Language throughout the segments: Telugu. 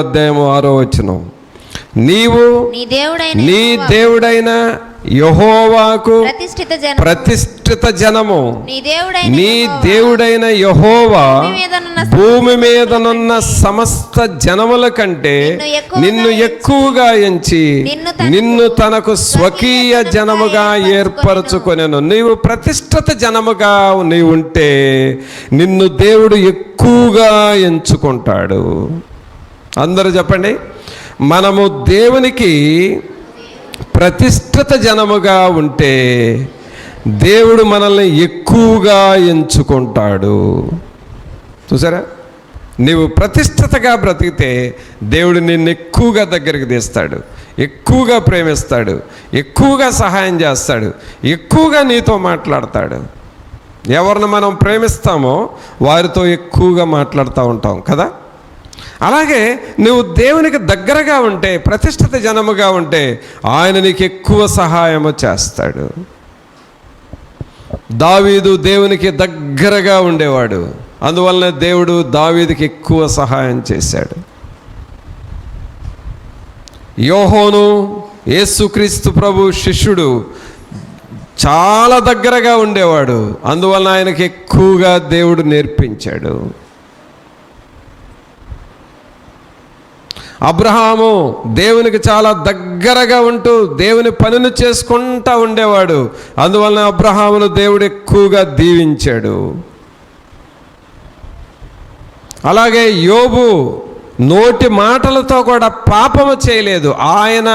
అధ్యాయము 6వ వచనం, నీవు నీ దేవుడైన యెహోవాకు ప్రతిష్ఠిత జనము, నీ దేవుడైన యెహోవా భూమి మీదనున్న సమస్త జనముల కంటే నిన్ను ఎక్కువగా ఎంచి నిన్ను తనకు స్వకీయ జనముగా ఏర్పరచుకొనెను. నీవు ప్రతిష్ఠిత జనముగా నీవు ఉంటే నిన్ను దేవుడు ఎక్కువగా ఎంచుకుంటాడు. అందరూ చెప్పండి, మనము దేవునికి ప్రతిష్ఠిత జనముగా ఉంటే దేవుడు మనల్ని ఎక్కువగా ఎంచుకుంటాడు. చూసారా, నీవు ప్రతిష్ఠితగా బ్రతికితే దేవుడు నిన్ను ఎక్కువగా దగ్గరికి తీస్తాడు, ఎక్కువగా ప్రేమిస్తాడు, ఎక్కువగా సహాయం చేస్తాడు, ఎక్కువగా నీతో మాట్లాడతాడు. ఎవరిని మనం ప్రేమిస్తామో వారితో ఎక్కువగా మాట్లాడుతూ ఉంటాం కదా. అలాగే నువ్వు దేవునికి దగ్గరగా ఉంటే, ప్రతిష్ఠిత జనముగా ఉంటే ఆయన నీకు ఎక్కువ సహాయము చేస్తాడు. దావీదు దేవునికి దగ్గరగా ఉండేవాడు, అందువలన దేవుడు దావీదుకి ఎక్కువ సహాయం చేశాడు. యోహోను యేసుక్రీస్తు ప్రభు శిష్యుడు చాలా దగ్గరగా ఉండేవాడు, అందువలన ఆయనకి ఎక్కువగా దేవుడు నేర్పించాడు. అబ్రహాము దేవునికి చాలా దగ్గరగా ఉంటూ దేవుని పనిని చేసుకుంటూ ఉండేవాడు, అందువలన అబ్రహామును దేవుడు ఎక్కువగా దీవించాడు. అలాగే యోబు నోటి మాటలతో కూడా పాపము చేయలేదు. ఆయన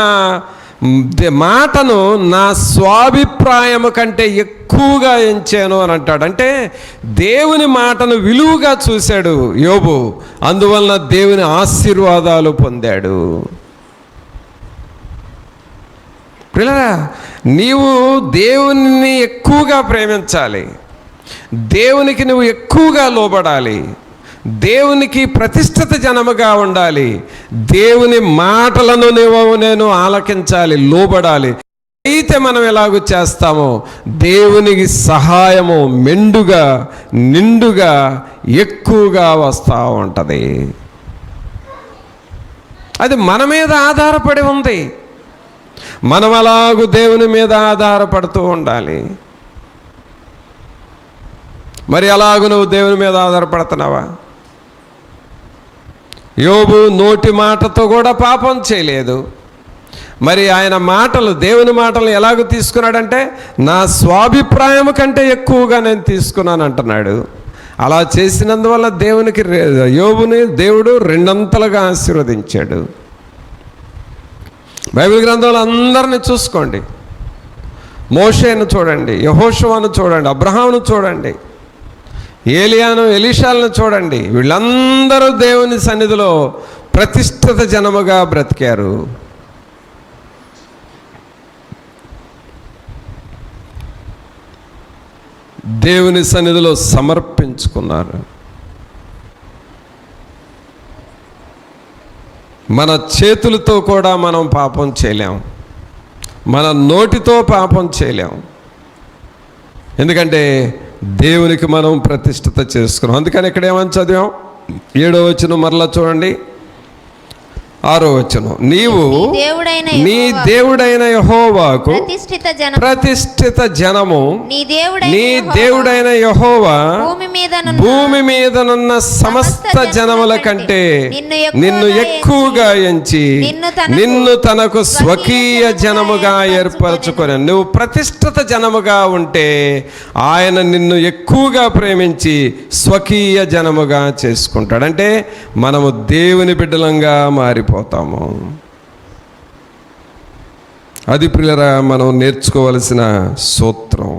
మాటను నా స్వాభిప్రాయము కంటే ఎక్కువగా ఎంచాను అని అంటాడు. అంటే దేవుని మాటను విలువగా చూశాడు యోబు, అందువలన దేవుని ఆశీర్వాదాలు పొందాడు. పిల్లరా, నీవు దేవుని ఎక్కువగా ప్రేమించాలి, దేవునికి నువ్వు ఎక్కువగా లోబడాలి, దేవునికి ప్రతిష్ఠిత జనముగా ఉండాలి, దేవుని మాటలను నేను ఆలకించాలి, లోబడాలి. అయితే మనం ఎలాగూ చేస్తామో దేవునికి సహాయము మెండుగా నిండుగా ఎక్కువగా వస్తూ ఉంటుంది. అది మన మీద ఆధారపడి ఉంది. మనం అలాగూ దేవుని మీద ఆధారపడుతూ ఉండాలి. మరి అలాగూ నువ్వు దేవుని మీద ఆధారపడుతున్నావా? యోబు నోటి మాటతో కూడా పాపం చేయలేదు. మరి ఆయన మాటలు, దేవుని మాటలు ఎలాగో తీసుకున్నాడంటే నా స్వాభిప్రాయం కంటే ఎక్కువగా నేను తీసుకున్నాను అంటున్నాడు. అలా చేసినందువల్ల దేవునికి యోబుని దేవుడు రెండంతలుగా ఆశీర్వదించాడు. బైబిల్ గ్రంథంలో అందరిని చూసుకోండి. మోషేను చూడండి, యెహోషువను చూడండి, అబ్రహామును చూడండి, ఏలియాను, ఎలీషాలను చూడండి. వీళ్ళందరూ దేవుని సన్నిధిలో ప్రతిష్ఠిత జనముగా బ్రతికారు. దేవుని సన్నిధిలో సమర్పించుకున్నారు. మన చేతులతో కూడా మనం పాపం చేయలేం, మన నోటితో పాపం చేయలేం. ఎందుకంటే దేవునికి మనం ప్రతిష్ఠిత చేసుకున్నాం. అందుకని ఇక్కడ ఏమని చదివాం? 7వ వచనం మరలా చూడండి, 6వ వచనం, నీవు నీ దేవుడైన యెహోవాకు ప్రతిష్ఠిత జనము, నీ దేవుడైన యెహోవా భూమి మీదనున్న సమస్త జనముల కంటే నిన్ను ఎక్కువగా ఎంచి నిన్ను తనకు స్వకీయ జనముగా ఏర్పరచుకొని. నువ్వు ప్రతిష్ఠిత జనముగా ఉంటే ఆయన నిన్ను ఎక్కువగా ప్రేమించి స్వకీయ జనముగా చేసుకుంటాడు. అంటే మనము దేవుని బిడ్డలంగా మారిపోతాము. అది ప్రియులారా మనం నేర్చుకోవలసిన సూత్రం.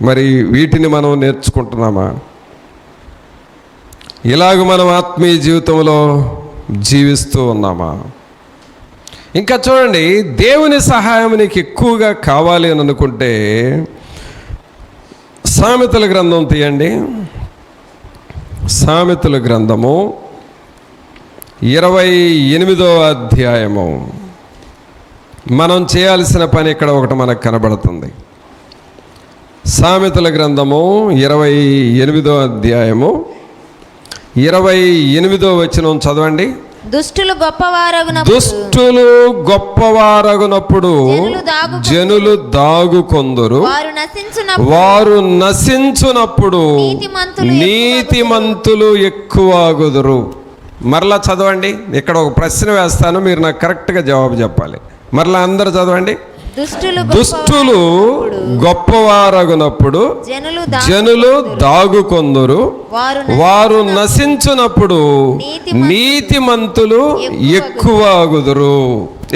మరి వీటిని మనం నేర్చుకుంటున్నామా? ఇలాగ మనం ఆత్మీయ జీవితంలో జీవిస్తూ ఉన్నామా? ఇంకా చూడండి, దేవుని సహాయం నీకు ఎక్కువగా కావాలి అని అనుకుంటే సామెతల గ్రంథం తీయండి. సామెతల గ్రంథము 28వ అధ్యాయము. మనం చేయాల్సిన పని ఇక్కడ ఒకటి మనకు కనబడుతుంది. సామెతల గ్రంథము 28వ అధ్యాయము 28వ వచనం చదవండి. దుష్టులు గొప్పవారగునప్పుడు జనులు దాగుకొందురు. వారు నశించునప్పుడు నీతిమంతులు ఎక్కువగుదురు. మరలా చదవండి. ఇక్కడ ఒక ప్రశ్న వేస్తాను, మీరు నాకు కరెక్ట్గా జవాబు చెప్పాలి. మరలా అందరూ చదవండి. దుష్టులు గొప్పవారగునప్పుడు జనులు దాగుకొందురు. వారు నశించునప్పుడు నీతిమంతులు ఎక్కువగుదురు.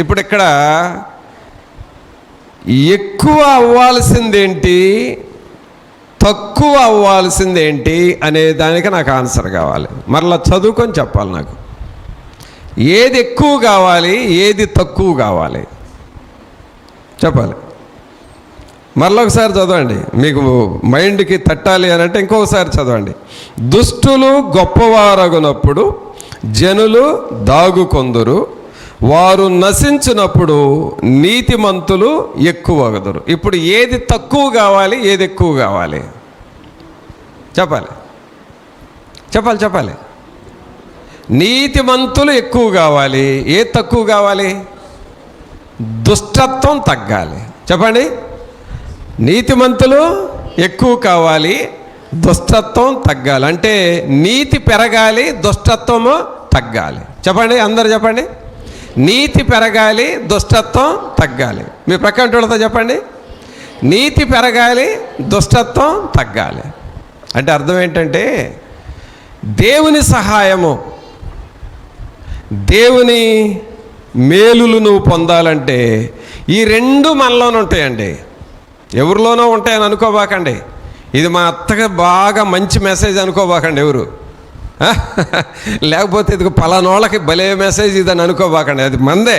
ఇప్పుడు ఇక్కడ ఎక్కువ అవ్వాల్సిందేంటి, తక్కువ అవ్వాల్సిందేంటి అనే దానికి నాకు ఆన్సర్ కావాలి. మరలా చదువుకొని చెప్పాలి నాకు. ఏది ఎక్కువ కావాలి, ఏది తక్కువ కావాలి చెప్పాలి. మరలా ఒకసారి చదవండి, మీకు మైండ్కి తట్టాలి అని అంటే ఇంకొకసారి చదవండి. దుష్టులు గొప్పవారగునప్పుడు జనులు దాగుకొందురు. వారు నశించినప్పుడు నీతిమంతులు ఎక్కువగుదురు. ఇప్పుడు ఏది తక్కువ కావాలి, ఏది ఎక్కువ కావాలి చెప్పాలి. నీతిమంతులు ఎక్కువ కావాలి, ఏది తక్కువ కావాలి? దుష్టత్వం తగ్గాలి. చెప్పండి. నీతిమంతులు ఎక్కువ కావాలి, దుష్టత్వం తగ్గాలి. అంటే నీతి పెరగాలి, దుష్టత్వము తగ్గాలి. చెప్పండి, అందరు చెప్పండి. నీతి పెరగాలి, దుష్టత్వం తగ్గాలి. మీ ప్రక్కన వాళ్ళతో చెప్పండి. నీతి పెరగాలి, దుష్టత్వం తగ్గాలి. అంటే అర్థం ఏంటంటే దేవుని సహాయము, దేవుని మేలులు నువ్వు పొందాలంటే ఈ రెండు మనలోనే ఉంటాయండి, ఎవరిలోనో ఉంటాయని అనుకోబాకండి. ఇది మా అత్తగా బాగా మంచి మెసేజ్ అనుకోబాకండి ఎవరు, లేకపోతే ఇది పలానోళ్ళకి భలే మెసేజ్ ఇదని అనుకోబాకండి. అది మందే,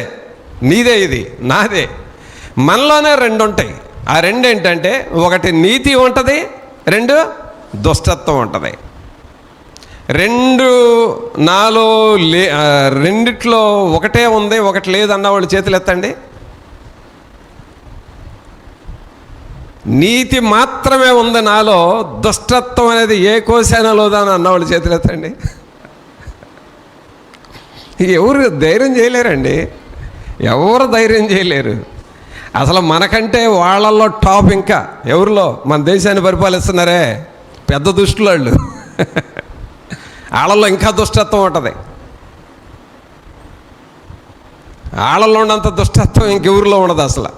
నీదే, ఇది నాదే. మనలోనే రెండు ఉంటాయి. ఆ రెండు ఏంటంటే ఒకటి నీతి ఉంటుంది, రెండు దుష్టత్వం ఉంటుంది. రెండు నాలో రెండిట్లో ఒకటే ఉంది, ఒకటి లేదన్న వాళ్ళు చేతులు ఎత్తండి. నీతి మాత్రమే ఉంది నాలో, దుష్టత్వం అనేది ఏ కోశానలోదా అని అన్నవాళ్ళు చేతులు ఎత్తండి. ఎవరు ధైర్యం చేయలేరండి, ఎవరు ధైర్యం చేయలేరు. అసలు మనకంటే వాళ్ళల్లో టాప్. ఇంకా ఎవరిలో? మన దేశాన్ని పరిపాలిస్తున్నారే పెద్ద దుష్టులు వాళ్ళు, వాళ్ళల్లో ఇంకా దుష్టత్వం ఉంటుంది. వాళ్ళల్లో ఉన్నంత దుష్టత్వం ఇంకెవరిలో ఉండదు అసలు.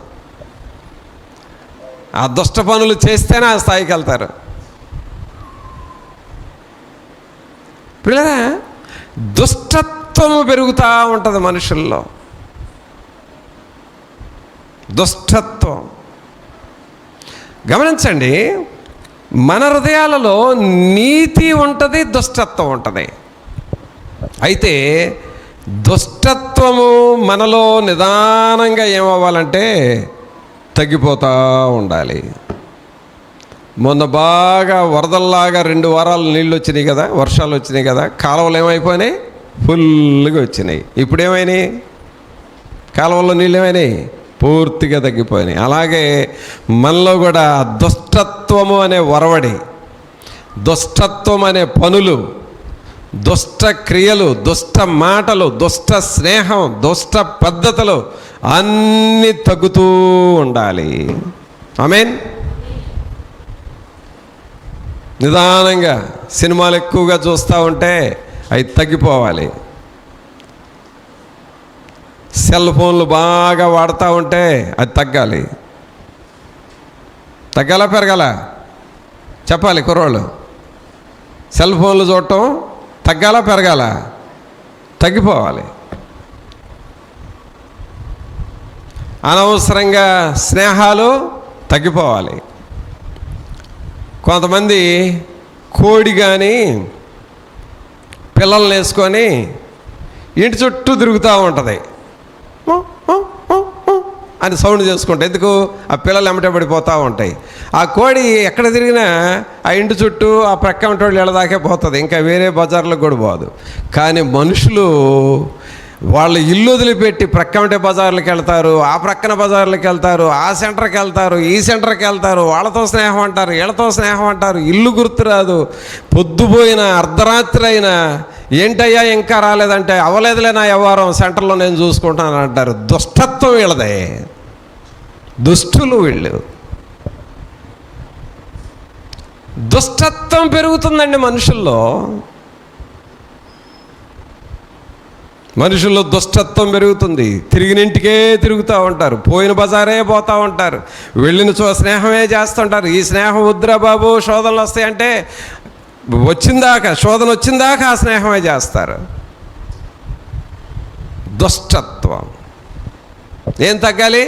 ఆ దుష్ట పనులు చేస్తేనే ఆ స్థాయికి వెళ్తారు. పిల్లరా, దుష్టత్వము పెరుగుతూ ఉంటుంది మనుషుల్లో. దుష్టత్వం గమనించండి. మన హృదయాలలో నీతి ఉంటుంది, దుష్టత్వం ఉంటుంది. అయితే దుష్టత్వము మనలో నిదానంగా ఏమవ్వాలంటే తగ్గిపోతూ ఉండాలి. మొన్న బాగా వరదల్లాగా 2 వారాలు నీళ్ళు వచ్చినాయి కదా, వర్షాలు వచ్చినాయి కదా, కాలువలు ఏమైపోయినాయి? ఫుల్గా వచ్చినాయి. ఇప్పుడేమైనాయి? కాలువల్లో నీళ్ళు ఏమైనాయి? పూర్తిగా తగ్గిపోయినాయి. అలాగే మనలో కూడా దుష్టత్వము అనే వరవడి, దుష్టత్వం అనే పనులు, దుష్ట క్రియలు, దుష్ట మాటలు, దుష్ట స్నేహం, దుష్ట పద్ధతులు అన్నీ తగ్గుతూ ఉండాలి. ఆమేన్. నిదానంగా సినిమాలు ఎక్కువగా చూస్తూ ఉంటే అవి తగ్గిపోవాలి. సెల్ ఫోన్లు బాగా వాడుతూ ఉంటే అది తగ్గాలి. తగ్గాలా పెరగాల చెప్పాలి కుర్రోళ్ళు. సెల్ ఫోన్లు చూడటం తగ్గాలా పెరగాల? తగ్గిపోవాలి. అనవసరంగా స్నేహాలు తగ్గిపోవాలి. కొంతమంది కోడి కానీ పిల్లల్ని వేసుకొని ఇంటి చుట్టూ తిరుగుతూ ఉంటుంది అని సౌండ్ చేసుకుంటాయి. ఎందుకు? ఆ పిల్లలు ఎమ్మటబడిపోతూ ఉంటాయి. ఆ కోడి ఎక్కడ తిరిగినా ఆ ఇంటి చుట్టూ ఆ ప్రక్క ఉంటోళ్ళు ఎడదాకే పోతుంది, ఇంకా వేరే బజార్లకు కూడా పోదు. కానీ మనుషులు వాళ్ళ ఇల్లు వదిలిపెట్టి ప్రక్క ఉంటే బజార్లకు వెళ్తారు, ఆ ప్రక్కన బజార్లకు వెళ్తారు, ఆ సెంటర్కి వెళ్తారు, ఈ సెంటర్కి వెళ్తారు, వాళ్ళతో స్నేహం అంటారు, వీళ్ళతో స్నేహం అంటారు, ఇల్లు గుర్తురాదు. పొద్దుపోయిన అర్ధరాత్రి అయినా ఏంటయ్యా ఇంకా రాలేదంటే, అవ్వలేదులే నా వ్యవహారం, సెంటర్లో నేను చూసుకుంటాను అంటారు. దుష్టత్వం వీళ్ళదే, దుష్టులు వీళ్ళు. దుష్టత్వం పెరుగుతుందండి మనుషుల్లో. దుష్టత్వం పెరుగుతుంది. తిరిగినింటికే తిరుగుతూ ఉంటారు, పోయిన బజారే పోతూ ఉంటారు, వెళ్ళిన స్నేహమే చేస్తుంటారు. ఈ స్నేహం వద్దురా బాబు, శోధనలు వస్తాయంటే శోధన వచ్చిందాకా ఆ స్నేహమే చేస్తారు. దుష్టత్వం ఏం తగ్గాలి?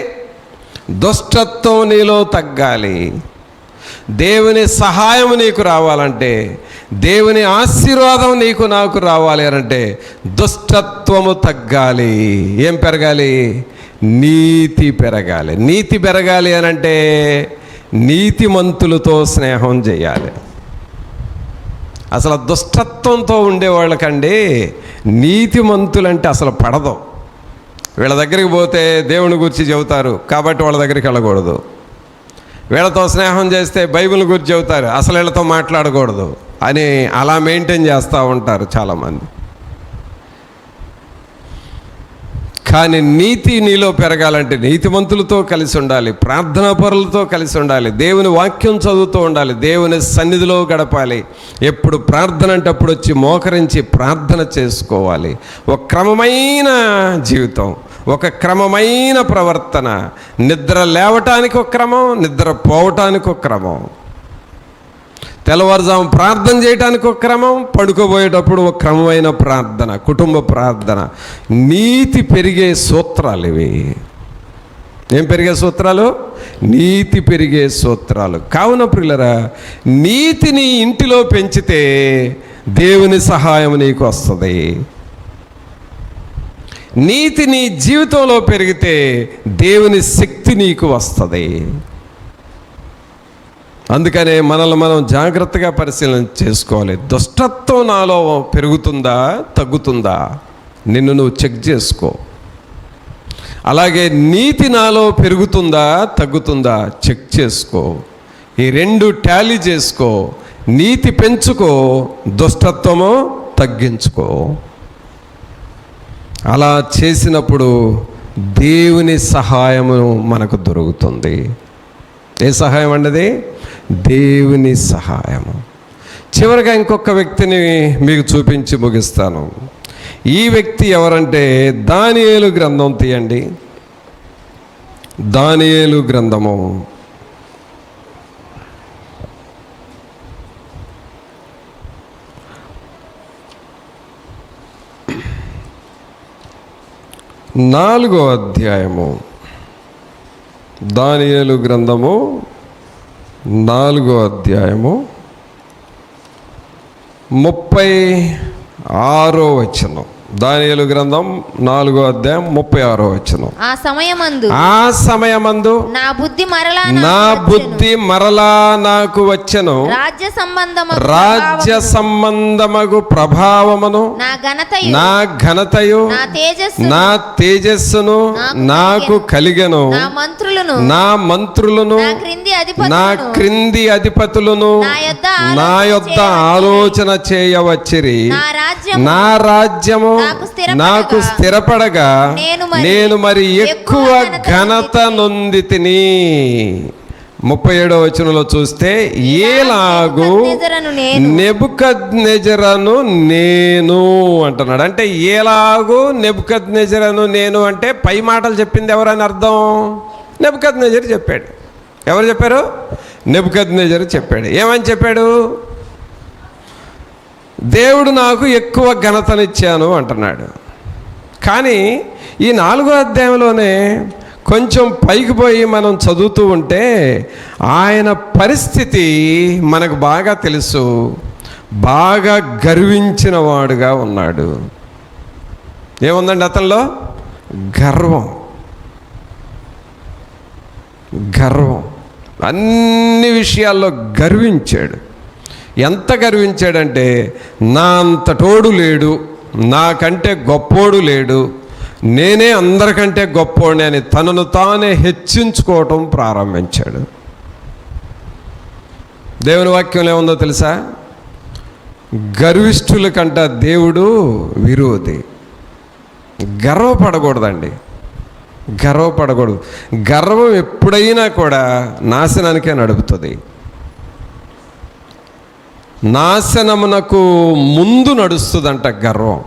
దుష్టత్వం నీలో తగ్గాలి. దేవుని సహాయం నీకు రావాలంటే, దేవుని ఆశీర్వాదం నీకు నాకు రావాలి అనంటే దుష్టత్వము తగ్గాలి. ఏం పెరగాలి? నీతి పెరగాలి. నీతి పెరగాలి అనంటే నీతిమంతులతో స్నేహం చేయాలి. అసలు దుష్టత్వంతో ఉండేవాళ్ళకండి నీతిమంతులంటే అసలు పడదు. వీళ్ళ దగ్గరికి పోతే దేవుని గురించి చెబుతారు కాబట్టి వాళ్ళ దగ్గరికి వెళ్ళకూడదు. వీళ్ళతో స్నేహం చేస్తే బైబిల్ గురించి చెబుతారు, అసలు వీళ్ళతో మాట్లాడకూడదు అని అలా మెయింటైన్ చేస్తూ ఉంటారు చాలామంది. కానీ నీతి నీలో పెరగాలంటే నీతిమంతులతో కలిసి ఉండాలి, ప్రార్థనా పరులతో కలిసి ఉండాలి, దేవుని వాక్యం చదువుతూ ఉండాలి, దేవుని సన్నిధిలో గడపాలి. ఎప్పుడు ప్రార్థన అంటే అప్పుడు వచ్చి మోకరించి ప్రార్థన చేసుకోవాలి. ఒక క్రమమైన జీవితం, ఒక క్రమమైన ప్రవర్తన. నిద్ర లేవటానికి ఒక క్రమం, నిద్ర పోవటానికి ఒక క్రమం, తెల్లవారుజాము ప్రార్థన చేయడానికి ఒక క్రమం, పడుకోబోయేటప్పుడు ఒక క్రమమైన ప్రార్థన, కుటుంబ ప్రార్థన. నీతి పెరిగే సూత్రాలు ఇవి. ఏం పెరిగే సూత్రాలు? నీతి పెరిగే సూత్రాలు. కావున ప్రియులరా, నీతిని ఇంటిలో పెంచితే దేవుని సహాయం నీకు వస్తుంది. నీతి నీ జీవితంలో పెరిగితే దేవుని శక్తి నీకు వస్తుంది. అందుకనే మనల్ని మనం జాగ్రత్తగా పరిశీలన చేసుకోవాలి. దుష్టత్వం నాలో పెరుగుతుందా తగ్గుతుందా నిన్ను నువ్వు చెక్ చేసుకో. అలాగే నీతి నాలో పెరుగుతుందా తగ్గుతుందా చెక్ చేసుకో. ఈ రెండు టాలీ చేసుకో. నీతి పెంచుకో, దుష్టత్వము తగ్గించుకో. అలా చేసినప్పుడు దేవుని సహాయము మనకు దొరుకుతుంది. ఏ సహాయం అన్నది? దేవుని సహాయము. చివరిగా ఇంకొక వ్యక్తిని మీకు చూపించి ముగిస్తాను. ఈ వ్యక్తి ఎవరంటే దానియేలు గ్రంథం తీయండి. దానియేలు గ్రంథము 4వ అధ్యాయము. దానియేలు గ్రంథము 4వ అధ్యాయము 36వ వచనం. దానియేలు గ్రంథం 4వ అధ్యాయం 36వ వచనం. ఆ సమయమందు నా బుద్ధి మరలా నాకు వచ్చెను, రాజ్య సంబంధమగు ప్రభావమును, నా ఘనతయు, నా తేజస్సును నాకు కలిగెను. నా మంత్రులను, నా క్రింది అధిపతులను నా యొద్ద ఆలోచన చేయవచ్చిరి. నా రాజ్యము నాకు స్థిరపడగా నేను మరి ఎక్కువ ఘనత నొందితిని. 37వ వచనంలో చూస్తే, ఏలాగు నెబుకద్నెజరును నేను అంటున్నాడు. అంటే ఏలాగు నెబుకద్నెజరును నేను అంటే పై మాటలు చెప్పింది ఎవరని అర్థం? నెబుకద్నెజరు చెప్పాడు. ఎవరు చెప్పారు? నెబుకద్నెజరు చెప్పాడు. ఏమని చెప్పాడు? దేవుడు నాకు ఎక్కువ ఘనతనిచ్చాను అంటున్నాడు. కానీ ఈ 4వ అధ్యాయంలోనే కొంచెం పైకి పోయి మనం చదువుతూ ఉంటే ఆయన పరిస్థితి మనకు బాగా తెలుసు. బాగా గర్వించిన వాడుగా ఉన్నాడు. ఏముందండి అతనిలో? గర్వం. అన్ని విషయాల్లో గర్వించాడు. ఎంత గర్వించాడంటే, నా అంతటోడు లేడు, నాకంటే గొప్పోడు లేడు, నేనే అందరికంటే గొప్పోడిని అని తనను తానే హెచ్చించుకోవటం ప్రారంభించాడు. దేవుని వాక్యంలో ఏముందో తెలుసా? గర్విష్ఠుల కంట దేవుడు విరోధి. గర్వపడకూడదండి, గర్వపడకూడదు. గర్వం ఎప్పుడైనా కూడా నాశనానికే నడుపుతుంది. నాశనమునకు ముందు నడుస్తుందంట గర్వం.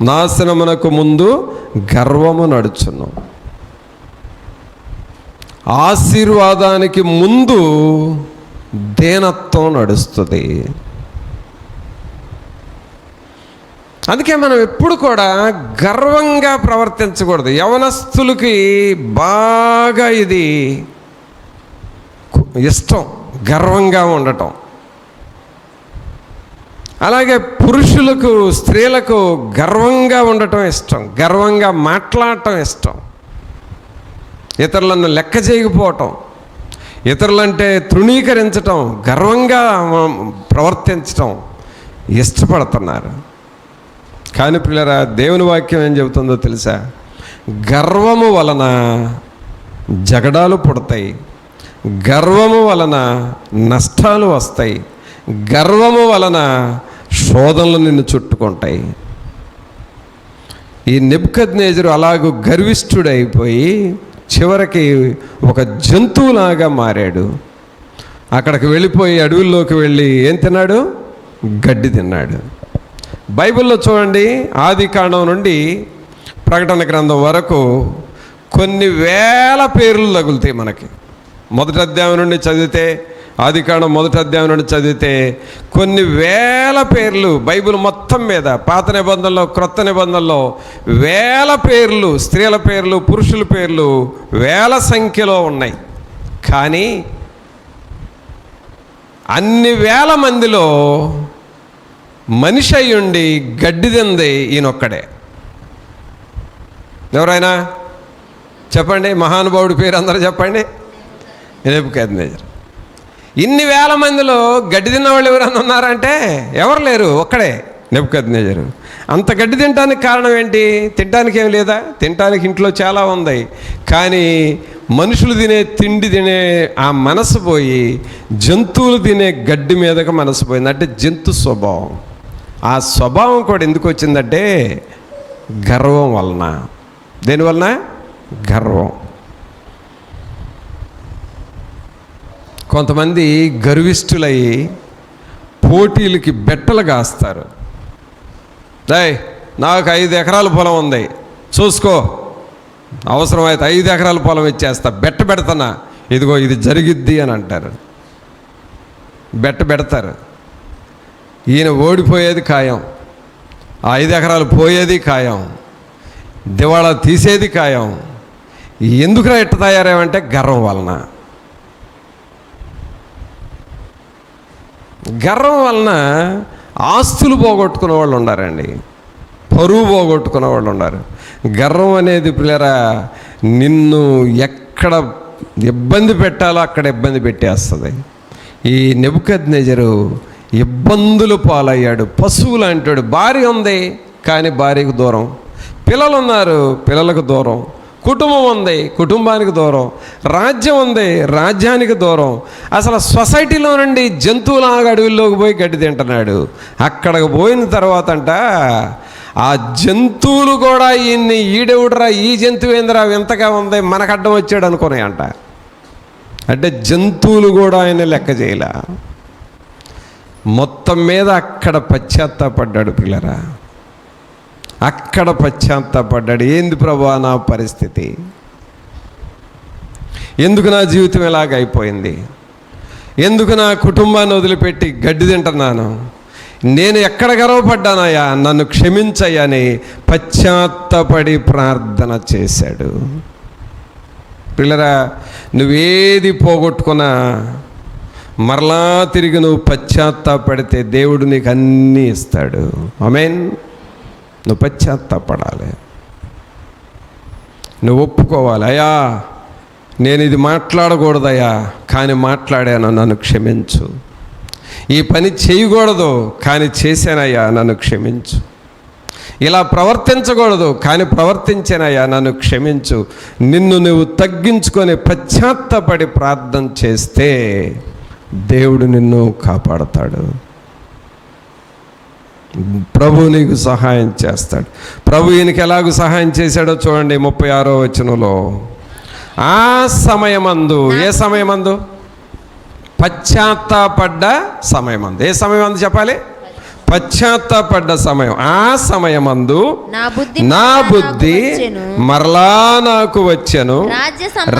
నాశనమునకు ముందు గర్వము నడుచును. ఆశీర్వాదానికి ముందు దేనత్వం నడుస్తుంది. అందుకే మనం ఎప్పుడు కూడా గర్వంగా ప్రవర్తించకూడదు. యవనస్తులకి బాగా ఇది ఇష్టం, గర్వంగా ఉండటం. అలాగే పురుషులకు, స్త్రీలకు గర్వంగా ఉండటం ఇష్టం, గర్వంగా మాట్లాడటం ఇష్టం. ఇతరులను లెక్క చేయకపోవటం, ఇతరులంటే తృణీకరించటం, గర్వంగా ప్రవర్తించటం ఇష్టపడుతున్నారు. కానీ ప్రియులారా, దేవుని వాక్యం ఏం చెబుతుందో తెలుసా? గర్వము వలన జగడాలు పుడతాయి, గర్వము వలన నష్టాలు వస్తాయి, గర్వము వలన శోధనలు నిన్ను చుట్టుకుంటాయి. ఈ నెబుకద్నెజరు అలాగూ గర్విష్ఠుడైపోయి చివరికి ఒక జంతువులాగా మారాడు. అక్కడికి వెళ్ళిపోయి అడవుల్లోకి వెళ్ళి ఏం తిన్నాడు? గడ్డి తిన్నాడు. బైబిల్లో చూడండి, ఆదికాండం నుండి ప్రకటన గ్రంథం వరకు కొన్ని వేల పేర్లు తగులుతాయి మనకి. మొదటి అధ్యాయం నుండి చదివితే, ఆదికాండం మొదటి అధ్యాయం నుండి చదివితే కొన్ని వేల పేర్లు బైబిల్ మొత్తం మీద, పాత నిబంధనలో క్రొత్త నిబంధనలో వేల పేర్లు, స్త్రీల పేర్లు, పురుషుల పేర్లు వేల సంఖ్యలో ఉన్నాయి. కానీ అన్ని వేల మందిలో మనిషి అయ్యుండి గడ్డి తింది ఈయనొక్కడే. ఎవరైనా చెప్పండి, మహానుభావుడి పేరు అందరూ చెప్పండి. నెబుకద్నెజరు. ఇన్ని వేల మందిలో గడ్డి తిన్నవాళ్ళు ఎవరన్నా ఉన్నారంటే ఎవరు లేరు, ఒక్కడే నెబుకద్నెజరు. అంత గడ్డి తినడానికి కారణం ఏంటి? తినడానికి ఏం లేదా? తినడానికి ఇంట్లో చాలా ఉంది. కానీ మనుషులు తినే తిండి తినే ఆ మనసు పోయి జంతువులు తినే గడ్డి మీదకి మనసు పోయింది. అంటే జంతు స్వభావం. ఆ స్వభావం కూడా ఎందుకు వచ్చిందంటే గర్వం వలన. దేనివలన? గర్వం. కొంతమంది గర్విష్ఠులై పోటీలకి బెట్టలు కాస్తారు. నాకు 5 ఎకరాల పొలం ఉంది, చూసుకో, అవసరమైతే 5 ఎకరాల పొలం ఇచ్చేస్తా, బెట్ట పెడతానా, ఇదిగో ఇది జరిగిద్ది అని అంటారు. బెట్ట పెడతారు. ఈయన ఓడిపోయేది ఖాయం, 5 ఎకరాలు పోయేది ఖాయం, దివాళా తీసేది ఖాయం. ఎందుకురా ఎట్ట తయారేమంటే గర్వం వలన. గర్వం వలన ఆస్తులు పోగొట్టుకున్న వాళ్ళు ఉన్నారండి, పరువు పోగొట్టుకున్న వాళ్ళు ఉన్నారు. గర్వం అనేది పిల్లరా నిన్ను ఎక్కడ ఇబ్బంది పెట్టాలో అక్కడ ఇబ్బంది పెట్టేస్తుంది. ఈ నెబుకద్నెజరు ఇబ్బందులు పాలయ్యాడు. పశువు లాంటాడు. భార్య ఉంది కానీ భార్యకు దూరం, పిల్లలు ఉన్నారు పిల్లలకు దూరం, కుటుంబం ఉంది కుటుంబానికి దూరం, రాజ్యం ఉంది రాజ్యానికి దూరం. అసలు సొసైటీలో నుండి జంతువులాగా అడవుల్లోకి పోయి గడ్డి తింటున్నాడు. అక్కడికి పోయిన తర్వాత అంట ఆ జంతువులు కూడా ఈయన్ని ఈడెవుడరా, ఈ జంతువు ఏందిరా వింతగా ఉంది, మనకు అడ్డం వచ్చాడు అనుకున్నాయి అంట. అంటే జంతువులు కూడా ఆయన లెక్క చేయలే. మొత్తం మీద అక్కడ పశ్చాత్తాపడ్డాడు పిల్లరా, అక్కడ పశ్చాత్తాపడ్డాడు. ఏంది ప్రభువా నా పరిస్థితి, ఎందుకు నా జీవితం ఎలాగైపోయింది, ఎందుకు నా కుటుంబాన్ని వదిలిపెట్టి గడ్డి తింటున్నాను, నేను ఎక్కడ గర్వపడ్డానయ్యా, నన్ను క్షమించయ్యని పశ్చాత్తాపడి ప్రార్థన చేశాడు. పిల్లరా, నువ్వేది పోగొట్టుకున్నా మరలా తిరిగి నువ్వు పశ్చాత్తాపడితే దేవుడు నీకు అన్నీ ఇస్తాడు. ఆమేన్. నువ్వు పశ్చాత్తాపడాలి, నువ్వు ఒప్పుకోవాలి. అయ్యా నేను ఇది మాట్లాడకూడదయ్యా, కానీ మాట్లాడాను, నన్ను క్షమించు. ఈ పని చేయకూడదు కానీ చేశానయ్యా, నన్ను క్షమించు. ఇలా ప్రవర్తించకూడదు కానీ ప్రవర్తించానయ్యా, నన్ను క్షమించు. నిన్ను నువ్వు తగ్గించుకొని పశ్చాత్తాపడి ప్రార్థన చేస్తే దేవుడు నిన్ను కాపాడతాడు. ప్రభు నీకు సహాయం చేస్తాడు. ప్రభు ఈయనకి ఎలాగూ సహాయం చేశాడో చూడండి 36వ వచనంలో. ఆ సమయమందు, ఏ సమయమందు? పశ్చాత్తాపడ్డ సమయమందు. ఏ సమయమందు చెప్పాలి? పశ్చాత్తాపడ్డ సమయం. ఆ సమయమందు నా బుద్ధి మరలా నాకు వచ్చెను,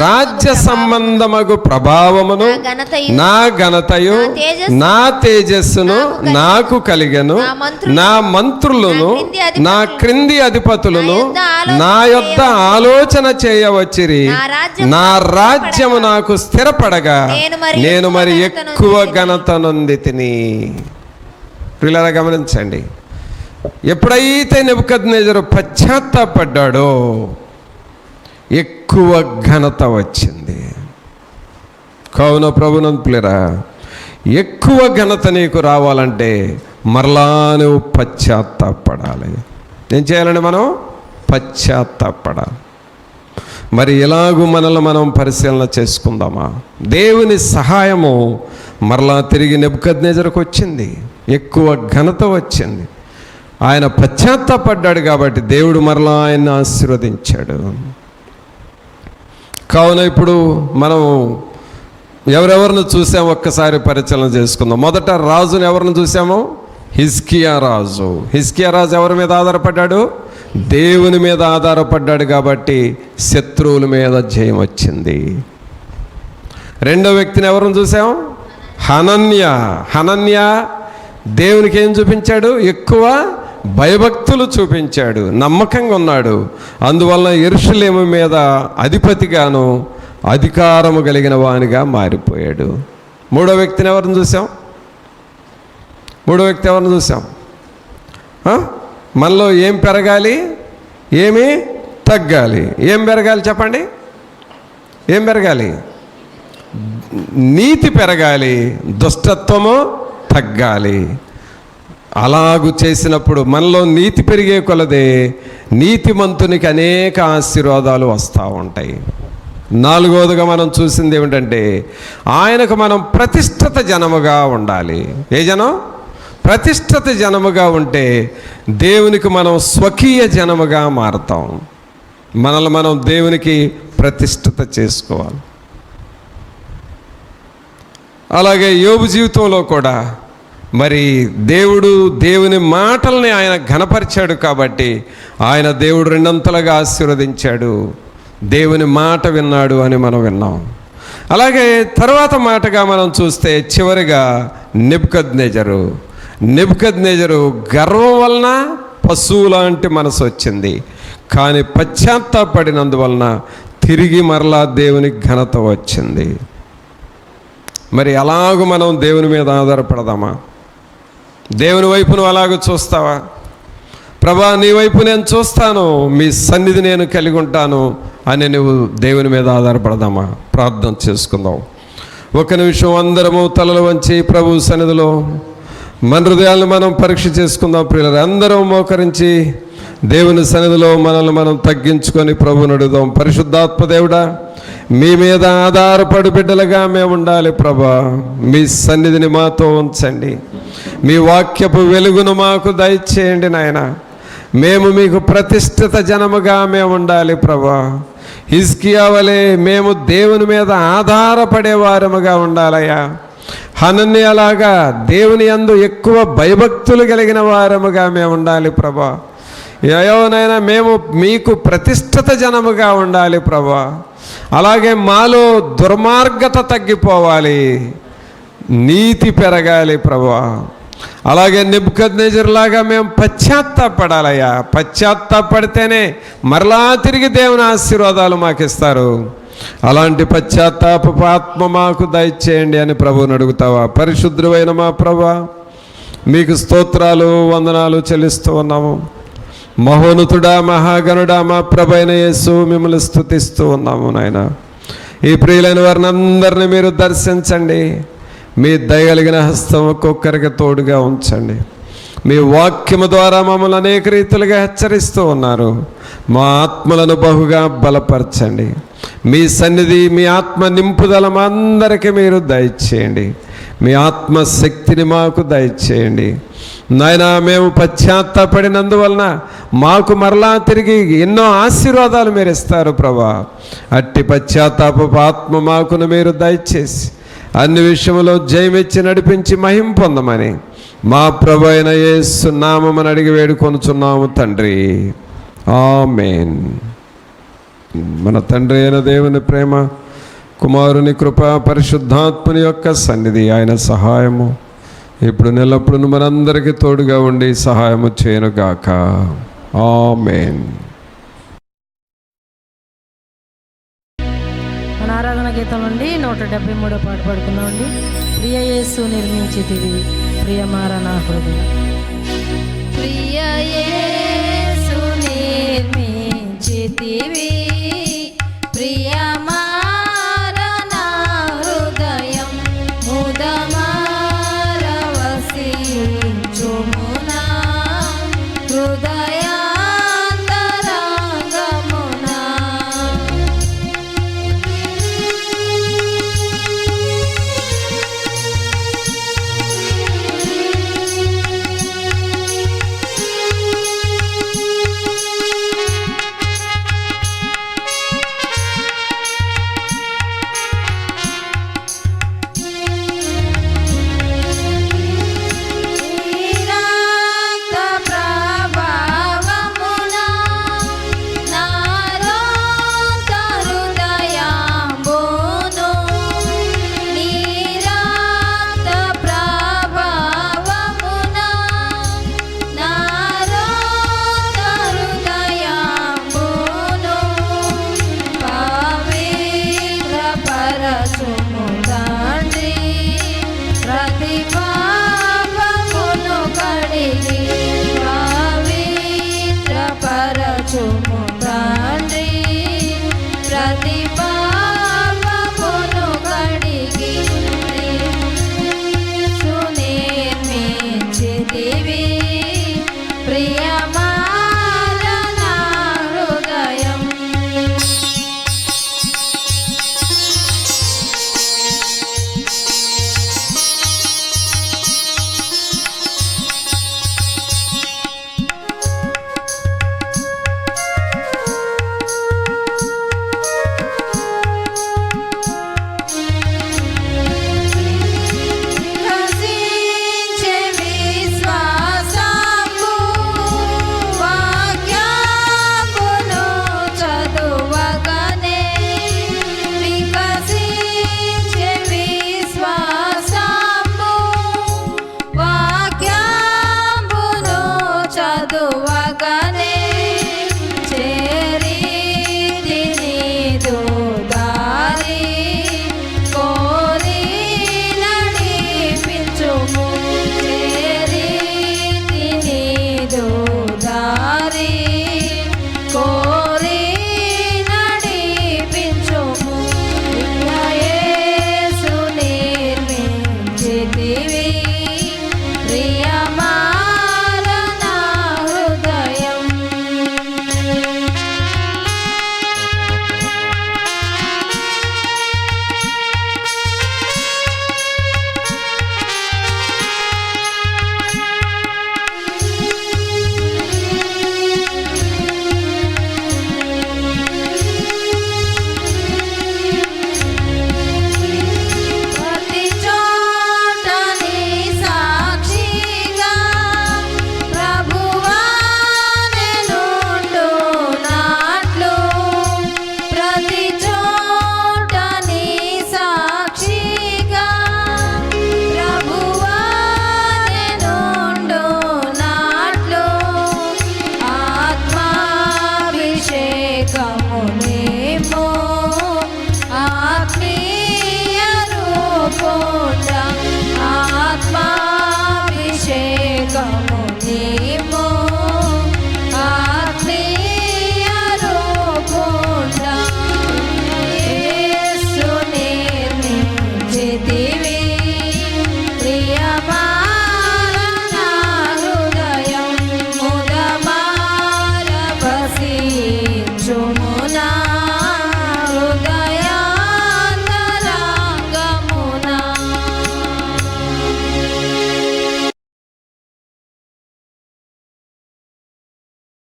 రాజ్య సంబంధమగు ప్రభావమును నా ఘనతయు నా తేజస్సును నాకు కలిగెను. నా మంత్రులను నా క్రింది అధిపతులను నా యొద్ద ఆలోచన చేయవచ్చిరి. నా రాజ్యము నాకు స్థిరపడగా నేను మరి ఎక్కువ ఘనత నొందితిని. పిల్లరా గమనించండి, ఎప్పుడైతే నెబుకద్నెజరు పశ్చాత్తాపడ్డాడో ఎక్కువ ఘనత వచ్చింది. కావున ప్రభునందు పిల్లరా, ఎక్కువ ఘనత నీకు రావాలంటే మరలా నువ్వు పశ్చాత్తాపడాలి. ఏం చేయాలండి? మనం పశ్చాత్తాపడాలి. మరి ఎలాగూ మనల్ని మనం పరిశీలన చేసుకుందామా? దేవుని సహాయము మరలా తిరిగి నెబుకద్నెజరుకు వచ్చింది, ఎక్కువ ఘనత వచ్చింది. ఆయన పశ్చాత్తాపడ్డాడు కాబట్టి దేవుడు మరలా ఆయన్ని ఆశీర్వదించాడు. కావున ఇప్పుడు మనం ఎవరెవరిని చూసాము ఒక్కసారి పరిశీలన చేసుకుందాం. మొదట రాజును ఎవరిని చూసాము? హిజ్కియా రాజు. హిజ్కియా రాజు ఎవరి మీద ఆధారపడ్డాడు? దేవుని మీద ఆధారపడ్డాడు కాబట్టి శత్రువుల మీద జయం వచ్చింది. రెండో వ్యక్తిని ఎవరిని చూసాం? హనన్య. హనన్య దేవునికి ఏం చూపించాడు? ఎక్కువ భయభక్తులు చూపించాడు, నమ్మకంగా ఉన్నాడు. అందువల్ల యెరూషలేము మీద అధిపతిగాను అధికారము కలిగిన వానిగా మారిపోయాడు. మూడో వ్యక్తిని ఎవరిని చూసాం? మూడో వ్యక్తి ఎవరిని చూసాం? మనలో ఏం పెరగాలి, ఏమి తగ్గాలి? ఏం పెరగాలి చెప్పండి? ఏం పెరగాలి? నీతి పెరగాలి, దుష్టత్వము తగ్గాలి. అలాగు చేసినప్పుడు మనలో నీతి పెరిగే కొలదే నీతిమంతునికి అనేక ఆశీర్వాదాలు వస్తూ ఉంటాయి. నాలుగవదిగా మనం చూసింది ఏమిటంటే ఆయనకు మనం ప్రతిష్ఠిత జనముగా ఉండాలి. ఏ జనం? ప్రతిష్ఠిత జనముగా ఉంటే దేవునికి మనం స్వకీయ జనముగా మారుతాం. మనల్ని మనం దేవునికి ప్రతిష్ఠిత చేసుకోవాలి. అలాగే యోబు జీవితంలో కూడా మరి దేవుని మాటల్ని ఆయన ఘనపరిచాడు కాబట్టి ఆయన దేవుడు రెండంతలుగా ఆశీర్వదించాడు. దేవుని మాట విన్నాడు అని మనం విన్నాం. అలాగే తర్వాత మాటగా మనం చూస్తే చివరిగా నెబుకద్నెజరు గర్వం వలన పశువు లాంటి మనసు వచ్చింది, కానీ పశ్చాత్తాపడినందువలన తిరిగి మరలా దేవునికి ఘనత వచ్చింది. మరి అలాగూ మనం దేవుని మీద ఆధారపడదామా? దేవుని వైపు నువ్వు అలాగూ చూస్తావా? ప్రభా, నీ వైపు నేను చూస్తాను, మీ సన్నిధి నేను కలిగి ఉంటాను అని నువ్వు దేవుని మీద ఆధారపడదామా? ప్రార్థన చేసుకుందాం. ఒక నిమిషం అందరము తలలు వంచి ప్రభు సన్నిధిలో మన హృదయాలను మనం పరీక్ష చేసుకుందాం. ప్రియులారా, అందరం మోకరించి దేవుని సన్నిధిలో మనల్ని మనం తగ్గించుకొని ప్రభువుని అడుగుదాం. పరిశుద్ధాత్మ దేవుడా, మీ మీద ఆధారపడి బిడ్డలుగా మేము ఉండాలి. ప్రభా, మీ సన్నిధిని మాతో ఉంచండి. మీ వాక్యపు వెలుగును మాకు దయచేయండి నాయన. మేము మీకు ప్రతిష్ఠిత జనముగా మేము ఉండాలి ప్రభా. హిజ్కియా వలె మేము దేవుని మీద ఆధారపడే వారముగా ఉండాలయ్యా. హనన్యలాగా దేవుని యందు ఎక్కువ భయభక్తులు కలిగిన వారముగా మేము ఉండాలి ప్రభా. ఏయోనైనా మేము మీకు ప్రతిష్ఠిత జనముగా ఉండాలి ప్రభా. అలాగే మాలో దుర్మార్గత తగ్గిపోవాలి, నీతి పెరగాలి ప్రభా. అలాగే నెబుకద్నెజరులాగా మేము పశ్చాత్తాపడాలయ్యా. పశ్చాత్తాపడితేనే మరలా తిరిగి దేవుని ఆశీర్వాదాలు మాకు ఇస్తారు. అలాంటి పశ్చాత్తాపపు ఆత్మ మాకు దయచేయండి అని ప్రభువుని అడుగుతావా? పరిశుద్ధుడైన మా ప్రభా, మీకు స్తోత్రాలు వందనాలు చెల్లిస్తూ ఉన్నాము. మహోన్నతుడా, మహాగణుడా, మా ప్రభైన యేసు, మిమ్మల్ని స్తుతిస్తూ ఉన్నాము నాయన. ఈ ప్రియులైన వారిని అందరినీ మీరు దర్శించండి. మీ దయగలిగిన హస్తం ఒక్కొక్కరికి తోడుగా ఉంచండి. మీ వాక్యము ద్వారా మమ్మల్ని అనేక రీతులుగా హెచ్చరిస్తూ ఉన్నారు. మా ఆత్మలను బహుగా బలపరచండి. మీ సన్నిధి, మీ ఆత్మ నింపుదల మా అందరికీ మీరు దయచేయండి. మీ ఆత్మశక్తిని మాకు దయచేయండి. నాయనా మేము పశ్చాత్తాపడినందువలన మాకు మరలా తిరిగి ఎన్నో ఆశీర్వాదాలు మీరు ఇస్తారు ప్రభా. అట్టి పశ్చాత్తాపపు ఆత్మ మాకును మీరు దయచేసి అన్ని విషయంలో జయమిచ్చి నడిపించి మహిమ పొందమని మా ప్రభు అయిన యేసు నామమున అడిగి వేడుకొనుచున్నాము తండ్రి, ఆమేన్. మన తండ్రి అయిన దేవుని ప్రేమ, కుమారుని కృప, పరిశుద్ధాత్మని యొక్క సన్నిధి, ఆయన సహాయము ఇప్పుడు నెలప్పుడు మనందరికీ తోడుగా ఉండి సహాయము చేయనుగాక. ఆమేన్. మన ఆరాధన గీతం నుండి 173 పాట పాడుకున్నామండి. ప్రియ యేసు నిర్మించితివి ప్రియమార నా హృదయం. ప్రియ యేసు నిర్మించితివి